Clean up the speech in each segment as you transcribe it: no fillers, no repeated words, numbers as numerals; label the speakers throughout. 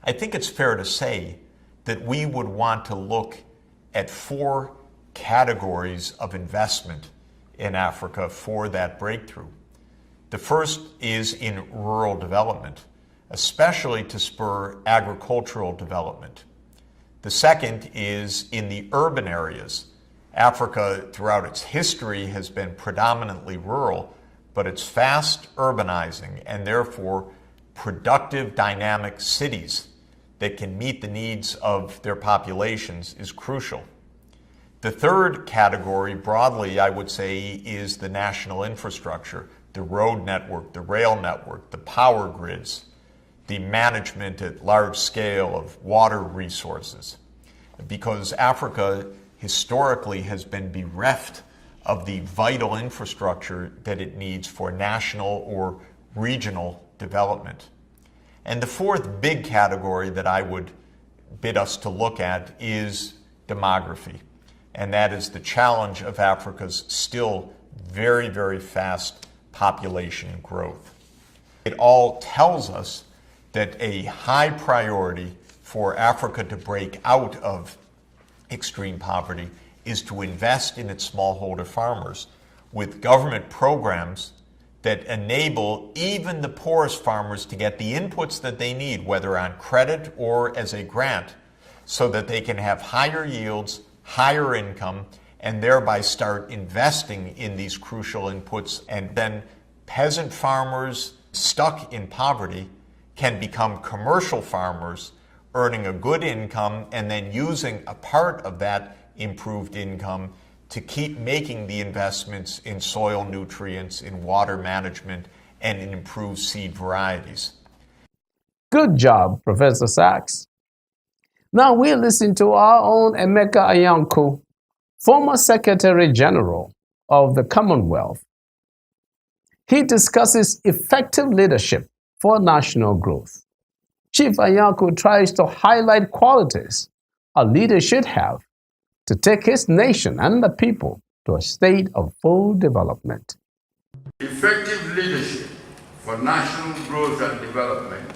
Speaker 1: I think it's fair to say that we would want to look at 4 categories of investment in Africa for that breakthrough. The first is in rural development, especially to spur agricultural development. The second is in the urban areas. Africa, throughout its history, has been predominantly rural, but it's fast urbanizing, and therefore productive, dynamic cities that can meet the needs of their populations is crucial. The third category, broadly, I would say, is the national infrastructure, the road network, the rail network, the power grids, the management at large scale of water resources. Because Africa historically has been bereft of the vital infrastructure that it needs for national or regional development. And the fourth big category that I would bid us to look at is demography. And that is the challenge of Africa's still very, very fast population growth. It all tells us that a high priority for Africa to break out of extreme poverty is to invest in its smallholder farmers with government programs that enable even the poorest farmers to get the inputs that they need, whether on credit or as a grant, so that they can have higher yields, higher income, and thereby start investing in these crucial inputs. And then peasant farmers stuck in poverty can become commercial farmers, earning a good income and then using a part of that improved income to keep making the investments in soil nutrients, in water management, and in improved seed varieties.
Speaker 2: Good job, Professor Sachs. Now we're listening to our own Emeka Anyankwu, former Secretary General of the Commonwealth. He discusses effective leadership for national growth. Chief Anyankwu tries to highlight qualities a leader should have to take his nation and the people to a state of full development.
Speaker 3: Effective leadership for national growth and development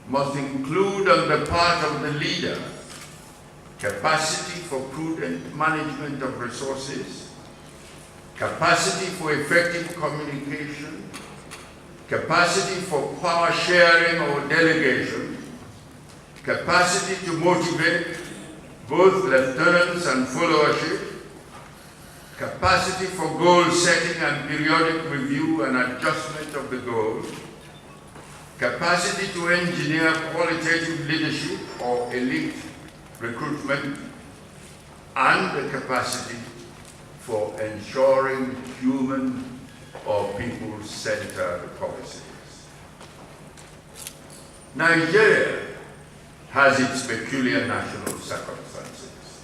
Speaker 3: must include on the part of the leader capacity for prudent management of resources, capacity for effective communication, capacity for power sharing or delegation, capacity to motivate both lieutenants and followership, capacity for goal setting and periodic review and adjustment of the goals, capacity to engineer qualitative leadership or elite recruitment, and the capacity for ensuring human or people-centered policies. Nigeria has its peculiar national circumstances,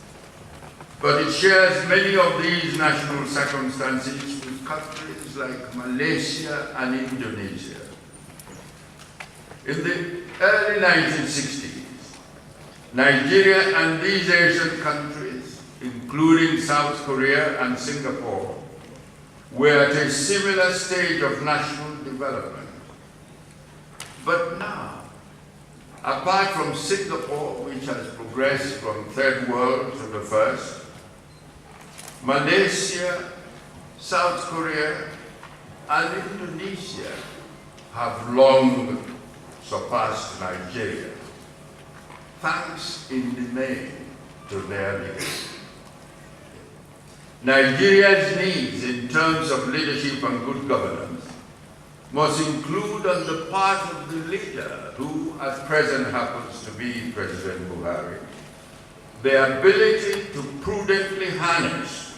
Speaker 3: but it shares many of these national circumstances with countries like Malaysia and Indonesia. In the early 1960s, Nigeria and these Asian countries, including South Korea and Singapore, were at a similar stage of national development. But now, apart from Singapore, which has progressed from third world to the first, Malaysia, South Korea, and Indonesia have long surpassed Nigeria, thanks in the main to their leadership. Nigeria's needs in terms of leadership and good governance must include on the part of the leader, who at present happens to be President Buhari, the ability to prudently harness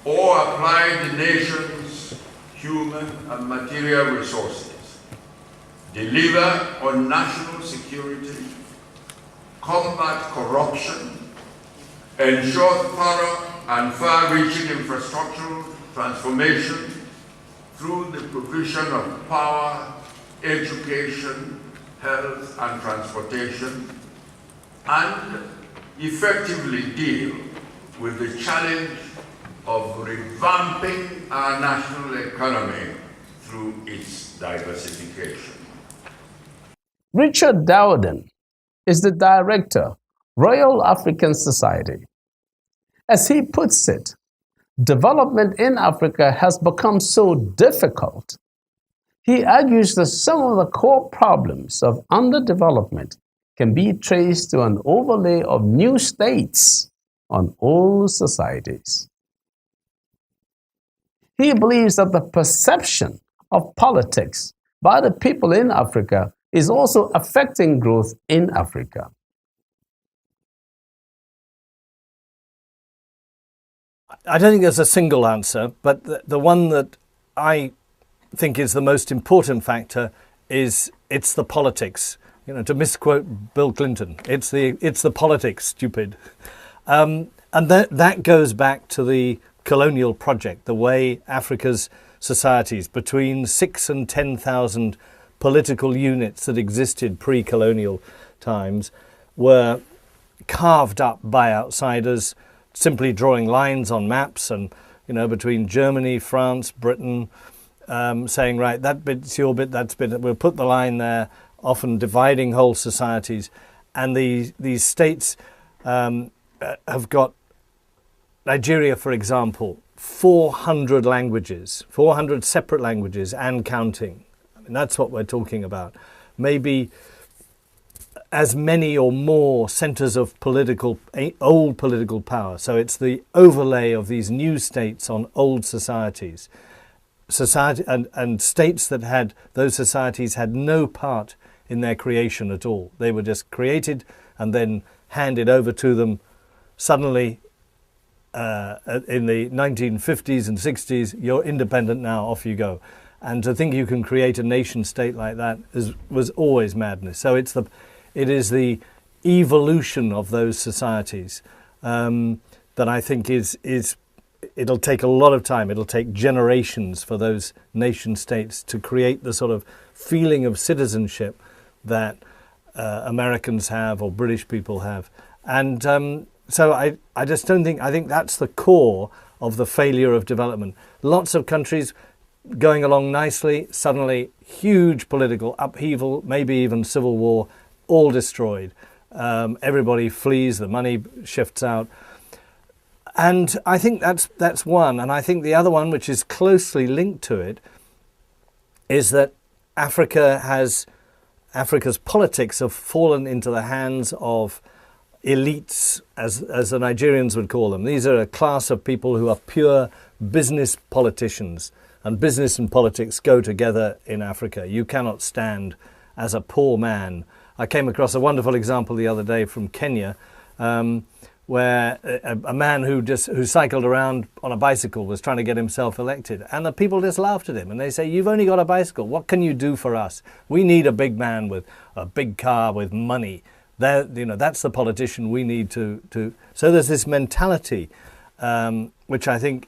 Speaker 3: or apply the nation's human and material resources, deliver on national security, combat corruption, ensure thorough and far-reaching infrastructural transformation through the provision of power, education, health, and transportation, and effectively deal with the challenge of revamping our national economy through its diversification.
Speaker 2: Richard Dowden is the director, Royal African Society. As he puts it, development in Africa has become so difficult. He argues that some of the core problems of underdevelopment can be traced to an overlay of new states on old societies. He believes that the perception of politics by the people in Africa is also affecting growth in Africa.
Speaker 4: I don't think there's a single answer, but the one that I think is the most important factor is it's the politics. You know, to misquote Bill Clinton, it's the politics, stupid. And that goes back to the colonial project, the way Africa's societies, between 6,000 and 10,000 political units that existed pre-colonial times, were carved up by outsiders, simply drawing lines on maps and, you know, between Germany, France, Britain, saying, right, that bit's your bit, that's bit, we'll put the line there, often dividing whole societies. And these states have got, Nigeria, for example, 400 languages, 400 separate languages and counting. I mean, that's what we're talking about. Maybe as many or more centers of old political power. So it's the overlay of these new states on old societies. And states that had, those societies had no part in their creation at all. They were just created and then handed over to them suddenly in the 1950s and 60s. You're independent now, off you go. And to think you can create a nation state like that was always madness. So it is the evolution of those societies that I think it'll take a lot of time. It'll take generations for those nation states to create the sort of feeling of citizenship that Americans have or British people have. And so I just don't think, I think that's the core of the failure of development. Lots of countries going along nicely, suddenly huge political upheaval, maybe even civil war, all destroyed. Everybody flees, the money shifts out. And I think that's one. And I think the other one, which is closely linked to it, is that Africa's politics have fallen into the hands of elites, as the Nigerians would call them. These are a class of people who are pure business politicians. And business and politics go together in Africa. You cannot stand as a poor man. I came across a wonderful example the other day from Kenya, where a man who cycled around on a bicycle was trying to get himself elected. And the people just laughed at him and they say, you've only got a bicycle. What can you do for us? We need a big man with a big car with money. That's the politician we need to. So there's this mentality, which I think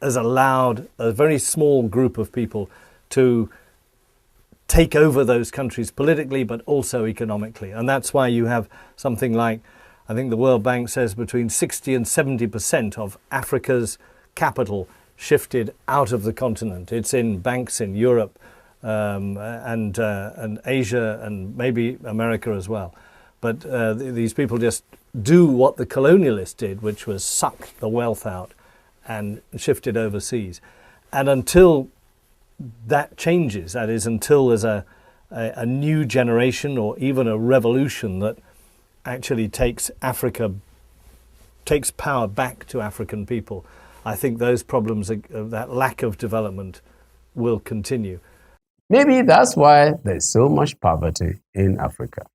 Speaker 4: has allowed a very small group of people to take over those countries politically, but also economically. And that's why you have something like, I think the World Bank says between 60 and 70% of Africa's capital shifted out of the continent. It's in banks in Europe and Asia and maybe America as well. But these people just do what the colonialists did, which was suck the wealth out and shift it overseas. And until that changes, that is, until there's a new generation or even a revolution that actually takes power back to African people, I think those problems, that lack of development, will continue.
Speaker 2: Maybe that's why there's so much poverty in Africa.